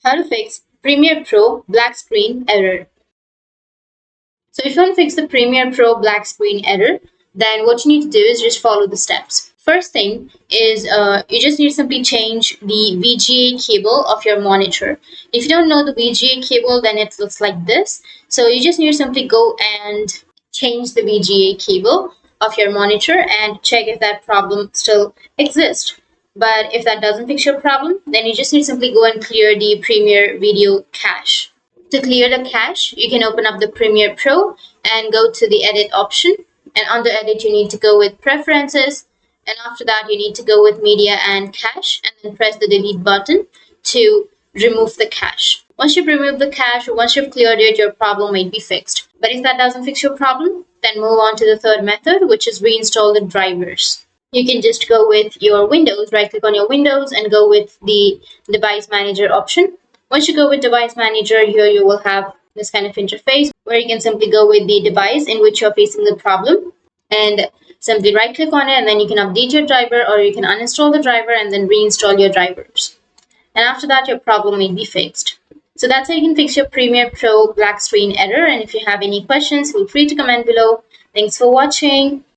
How to fix Premiere Pro black screen error. So if you want to fix the Premiere Pro black screen error, then what you need to do is just follow the steps. First thing is you just need to simply change the VGA cable of your monitor. If you don't know the VGA cable, then it looks like this. So you just need to simply go and change the VGA cable of your monitor and check if that problem still exists. But if that doesn't fix your problem, then you just need to simply go and clear the Premiere video cache. To clear the cache, you can open up the Premiere Pro and go to the edit option. And under edit, you need to go with preferences. And after that, you need to go with media and cache and then press the delete button to remove the cache. Once you've removed the cache or once you've cleared it, your problem might be fixed. But if that doesn't fix your problem, then move on to the third method, which is reinstall the drivers. You can just go with your Windows, right click on your Windows and go with the device manager option. Once you go with device manager, here you will have this kind of interface where you can simply go with the device in which you're facing the problem and simply right click on it, and then you can update your driver or you can uninstall the driver and then reinstall your drivers. And after that, your problem may be fixed. So that's how you can fix your Premiere Pro black screen error. And if you have any questions, feel free to comment below. Thanks for watching.